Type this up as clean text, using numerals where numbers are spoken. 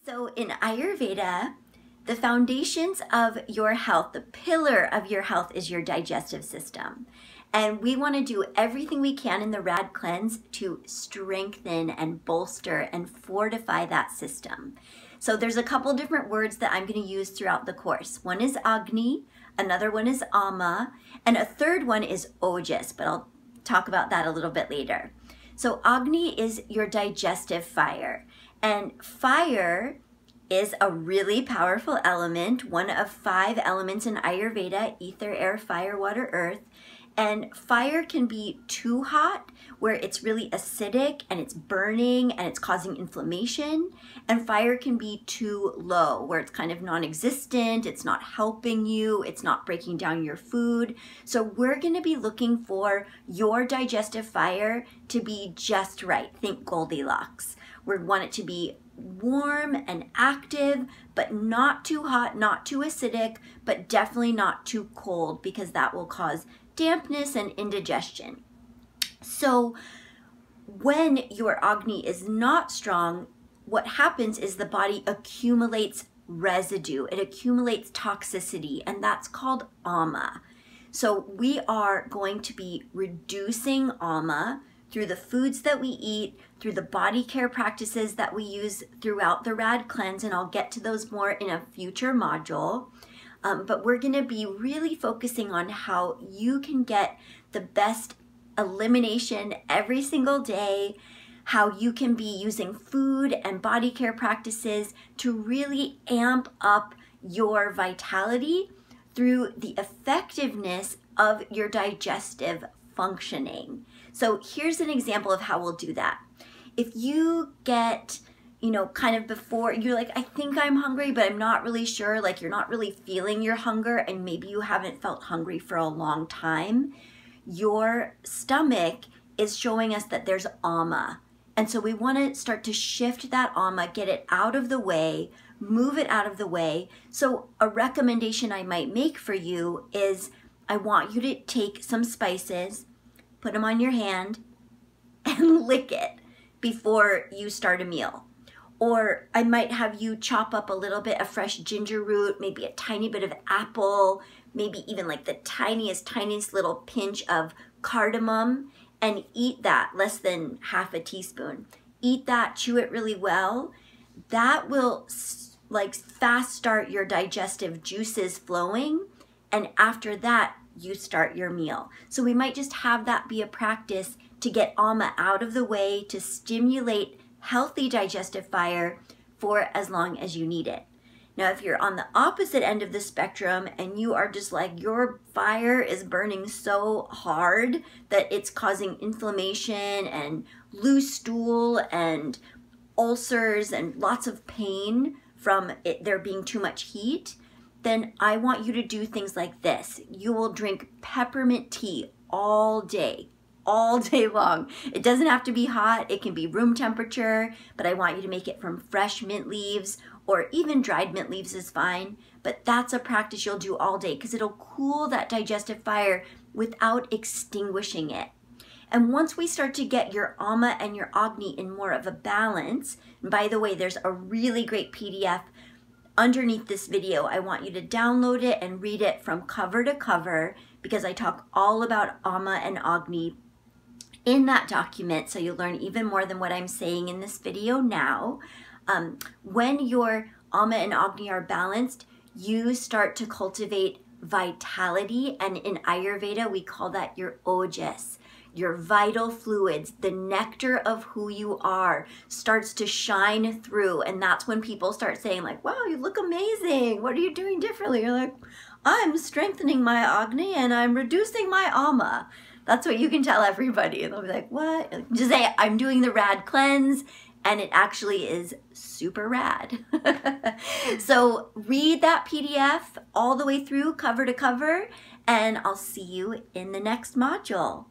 So in Ayurveda, the foundations of your health, the pillar of your health is your digestive system. And we want to do everything we can in the Rad Cleanse to strengthen and bolster and fortify that system. So there's a couple different words that I'm going to use throughout the course. One is Agni, another one is Ama, and a third one is Ojas, but I'll talk about that a little bit later. So Agni is your digestive fire, and fire is a really powerful element, one of 5 elements in Ayurveda: ether, air, fire, water, earth. And fire can be too hot, where it's really acidic and it's burning and it's causing inflammation. And fire can be too low, where it's kind of non-existent, it's not helping you, it's not breaking down your food. So we're gonna be looking for your digestive fire to be just right. Think Goldilocks. We want it to be warm and active, but not too hot, not too acidic, but definitely not too cold, because that will cause dampness and indigestion. So when your Agni is not strong, what happens is the body accumulates residue. It accumulates toxicity, and that's called Ama. So we are going to be reducing Ama through the foods that we eat, through the body care practices that we use throughout the Rad Cleanse, and I'll get to those more in a future module. But we're going to be really focusing on how you can get the best elimination every single day, how you can be using food and body care practices to really amp up your vitality through the effectiveness of your digestive functioning. So here's an example of how we'll do that. If you get kind of before, you're like, I think I'm hungry, but I'm not really sure, like you're not really feeling your hunger, and maybe you haven't felt hungry for a long time, your stomach is showing us that there's Ama. And so we want to start to shift that Ama, get it out of the way, move it out of the way. So a recommendation I might make for you is I want you to take some spices, put them on your hand, and lick it before you start a meal. Or I might have you chop up a little bit of fresh ginger root, maybe a tiny bit of apple, maybe even like the tiniest little pinch of cardamom, and eat that, less than half a teaspoon. Eat that, chew it really well. That will like fast start your digestive juices flowing, and after that, you start your meal. So we might just have that be a practice to get Ama out of the way, to stimulate healthy digestive fire for as long as you need it. Now, if you're on the opposite end of the spectrum and you are just like, your fire is burning so hard that it's causing inflammation and loose stool and ulcers and lots of pain from there being too much heat, then I want you to do things like this. You will drink peppermint tea all day long. It doesn't have to be hot. It can be room temperature, but I want you to make it from fresh mint leaves, or even dried mint leaves is fine. But that's a practice you'll do all day, because it'll cool that digestive fire without extinguishing it. And once we start to get your Ama and your Agni in more of a balance, and by the way, there's a really great PDF underneath this video. I want you to download it and read it from cover to cover, because I talk all about Ama and Agni in that document, so you'll learn even more than what I'm saying in this video now. When your Ama and Agni are balanced, you start to cultivate vitality, and in Ayurveda, we call that your Ojas. Your vital fluids, the nectar of who you are, starts to shine through, and that's when people start saying like, wow, you look amazing, what are you doing differently? You're like, I'm strengthening my Agni and I'm reducing my Ama. That's what you can tell everybody. And they'll be like, what? Just say, I'm doing the Rad Cleanse, and it actually is super rad. So read that PDF all the way through, cover to cover, and I'll see you in the next module.